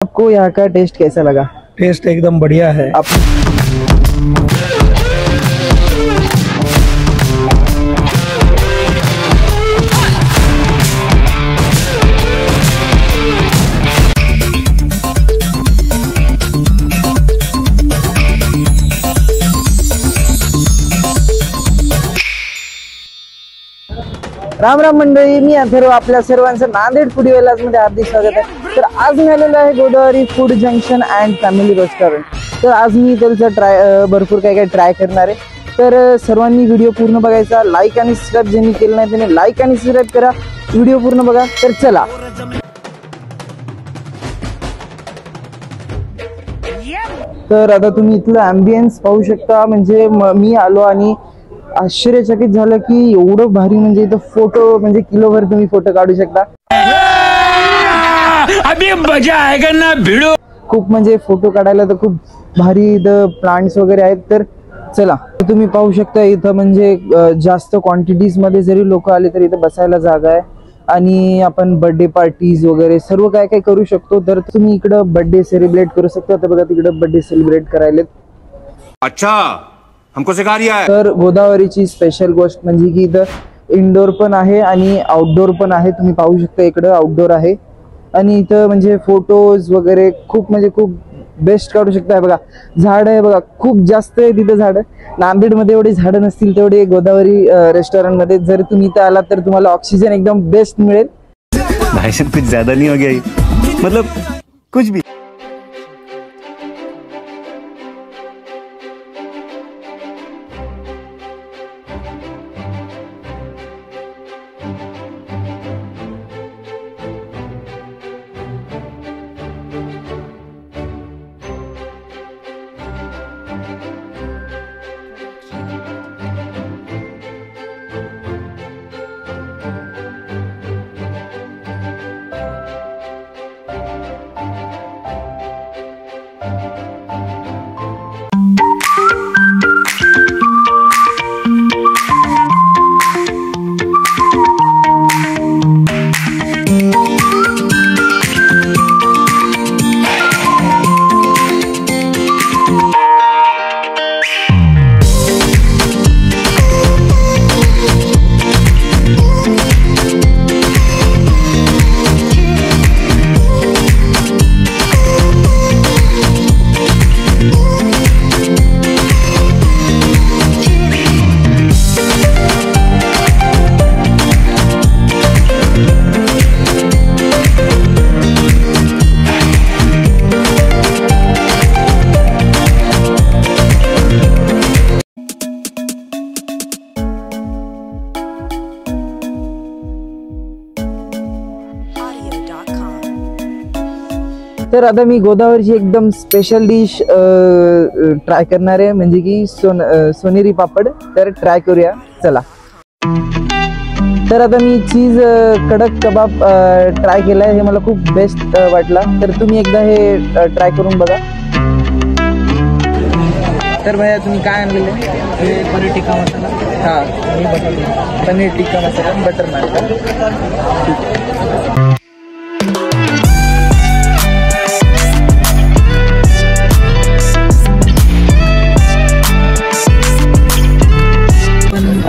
आपको यहाँ का टेस्ट कैसा लगा? टेस्ट एकदम बढ़िया है। राम राम मंडळी, मी अथर्व आपल्या सर्वांचं नांदेड फूडी वेलाज मध्ये हार्दिक स्वागत आहे। तर आज मी आलेलो आहे Godavari food junction and family restaurant. तर आज मी त्याचं भरपूर काय ट्राय करणार आहे। तर सर्वांनी व्हिडिओ पूर्ण बघायचा, लाईक आणि सबस्क्राईब ज्यांनी केलं नाही त्याने लाईक आणि सबस्क्राईब करा, व्हिडिओ पूर्ण बघा। तर चला, तर आता तुम्ही इथलं ॲम्बियन्स पाहू शकता। म्हणजे मी आलो आणि आश्चर्यचकित झालं की एवढं भारी, म्हणजे इथं फोटो म्हणजे किलोभर तुम्ही फोटो काढू शकता। अभी मजा आएगा ना भिड़ो। खूप म्हणजे फोटो काढायला तर खूप भारी इथं प्लांट्स वगैरे आहेत। तर चला, तुम्ही पाहू शकता इथं म्हणजे जास्त क्वांटिटीज मध्ये जरी लोक आले तरी इथं बसायला जागा आहे आणि आपण बर्थडे पार्टीज वगैरे सर्व काय काय करू शकतो। तर तुम्ही इकडं बर्थडे सेलिब्रेट करू शकता। आता बघा तिकडं बर्थडे सेलिब्रेट करायला। अच्छा, हमको सिखा रिया है। तर गोदावरीची स्पेशल गोष्ट म्हणजे की इथं इनडोर पण आहे आणि आउटडोर पण आहे। तुम्ही पाहू शकता इकडं आउटडोर आहे आणि इथं म्हणजे फोटोज वगैरे खूप म्हणजे खूप बेस्ट काढू शकता। बघा झाड आहे, बघा खूप जास्त आहे तिथं झाड। नांदेडमध्ये एवढी झाडं नसतील तेवढे गोदावरी रेस्टॉरंट मध्ये। जर तुम्ही इथं आलात तर तुम्हाला ऑक्सिजन एकदम बेस्ट मिळेल। भाई साहब कुछ ज्यादा नहीं हो गया ये? मतलब कुछ भी। तर आता मी गोदावरीची एकदम स्पेशल डिश ट्राय करणार आहे, म्हणजे की सोनेरी पापड। तर ट्राय करूया, चला। तर आता मी चीज कडक कबाब ट्राय केलाय, हे मला खूप बेस्ट वाटला। तर तुम्ही एकदा हे ट्राय करून बघा। तर भैया तुम्ही काय आणलेले? पनीर टिक्का मसाला। हा, पनीर टिक्का मसाला बटर नान।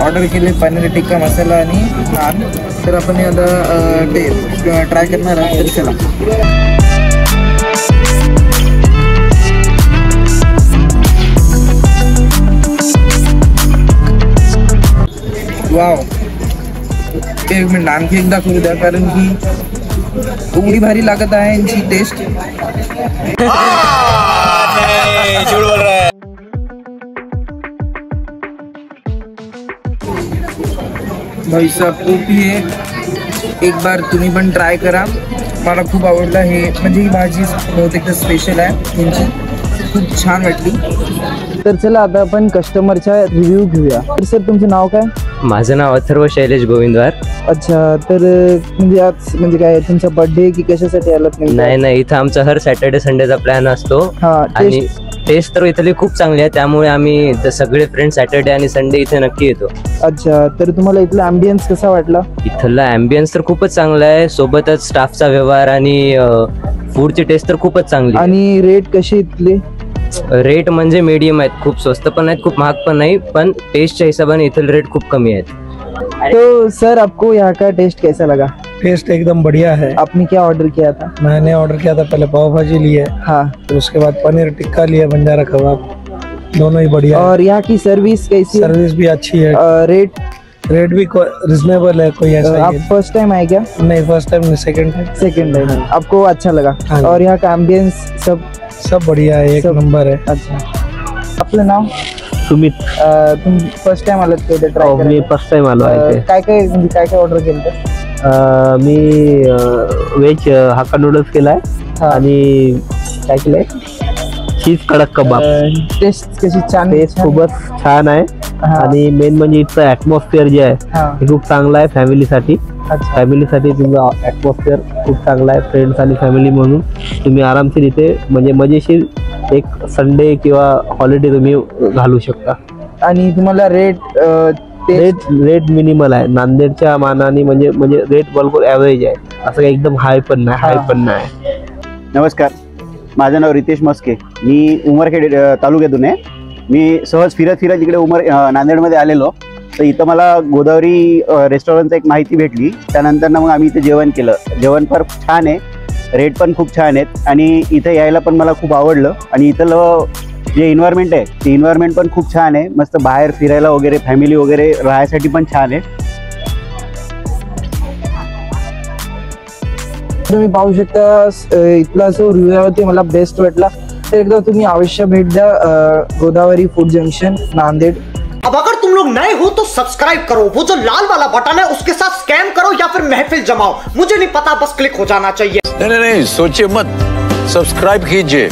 ऑर्डर केले पनीर टिक्का मसाला आणि नान। तर आपण आता ट्राय करणार आहे, तर चला। वाव, एक मिनिट आणखी एकदा करू द्या, कारण की एवढी भारी लागत आहे यांची टेस्ट। झूठ बोल रहा है। भाई साहब ओपी है, एक बार तुम्ही पण ट्राय करा। मला खूप आवडला हे, म्हणजे ही भाजी बहुतेक स्पेशल आहे यांची, खूप छान वाटली। तर चला आता आपण कस्टमरचा रिव्ह्यू घेऊया। तर सर तुमचं नाव काय? माझं नाव अथर्व शैलेश गोविंदवार। अच्छा, तर म्हणजे आज म्हणजे काय तुमचा बर्थडे की कशासाठी आलात? नाही, इथं आमचा हर सॅटर्डे संडेचा प्लॅन असतो आणि टेस्ट तर इथली खूप चांगली आहे, त्यामुळे आम्ही सगळे फ्रेंड सॅटर्डे आणि संडे इथे नक्की येतो। अच्छा, तर तुम्हाला इथला ॲम्बियन्स कसा वाटला? इथला ॲम्बियन्स तर खूपच चांगला आहे, सोबतच स्टाफचा व्यवहार आणि फूडची टेस्ट तर खूपच चांगली आहे. आणि रेट कसे इथले? रेट म्हणजे मीडियम आहेत, खूप स्वस्त पण आहेत, खूप महाग पण नाही, पण टेस्टच्या हिशोबाने इथले रेट खूप कमी आहेत. तो सर आपको यहाँ का टेस्ट कैसा लगा? टेस्ट एकदम बढ़िया है। आपने क्या ऑर्डर किया था? मैंने ऑर्डर किया था, पहले पाव भाजी ली है, हाँ, फिर उसके बाद पनीर टिक्का लिया, बंजारा कबाब, दोनों ही बढ़िया है। और यहाँ की सर्विस कैसी है? सर्विस भी अच्छी है, रेट रेट भी रिजनेबल है, कोई ऐसा आप ही है। फर्स्ट टाइम आए क्या? नहीं, फर्स्ट टाइम नहीं, सेकंड टाइम। सेकंड टाइम आपको अच्छा लगा? हाँ जी। और यहाँ का एम्बियंस सब बढ़िया है, एक सब- नंबर है। अच्छा. आपलं नाव? सुमित. तुम्ही फर्स्ट टाइम आलात का इथे ट्राय मी करायला? फर्स्ट टाइम आलो आहे इथे. काय काय म्हणजे काय काय ऑर्डर केलं? मी व्हेज हाक्का नूडल्स केलाय हा. आणि काय केलंय चीज कडक कबाब. टेस्ट कशी छान? टेस्ट खूपच छान आहे हा. आणि मेन म्हणजे इथचं ऍटमॉस्फिअर जे आहे हा. हे खूप चांगलं आहे फॅमिलीसाठी. अच्छा. फॅमिलीसाठी तुमचं ऍटमॉस्फिअर खूप चांगलं आहे. फ्रेंड्स आणि फॅमिली म्हणून तुम्ही आरामशीर इथे म्हणजे मजेशीर एक संडे किंवा हॉलिडे तुम्ही घालू शकता. आणि तुम्हाला रेट रेट मिनिमल आहे नांदेडच्या मानाने, म्हणजे रेट बरोबर ॲव्हरेज आहे, असं काही एकदम हाय पण नाही. नमस्कार, माझं नाव रितेश मस्के. मी उमरखेड तालुक्यातून आहे. मी सहज फिरत इकडे नांदेडमध्ये आलेलो, तर इथं मला गोदावरी रेस्टॉरंटचं एक माहिती भेटली. त्यानंतर मग आम्ही इथे जेवण केलं. जेवण पण छान आहे, रेट पण खूप छान आहेत आणि इथं यायला पण मला खूप आवडलं. आणि इथलं जे इन्व्हायरमेंट आहे ते इन्व्हायरमेंट पण खूप छान आहे. मस्त बाहेर फिरायला वगैरे, फॅमिली वगैरे राहायसाठी पण छान आहे. तुम्ही पाहू शकता इथला जो रिव्ह्यू आहे ते मला बेस्ट वाटला. तर एकदा तुम्ही अवश्य भेट द्या गोदावरी फूड जंक्शन नांदेड. अब अगर तुम लोग नए हो तो सब्सक्राइब करो, वो जो लाल वाला बटन है उसके साथ स्कैम करो या फिर महफिल जमाओ, मुझे नहीं पता, बस क्लिक हो जाना चाहिए। नहीं, सोचिए मत, सब्सक्राइब कीजिए.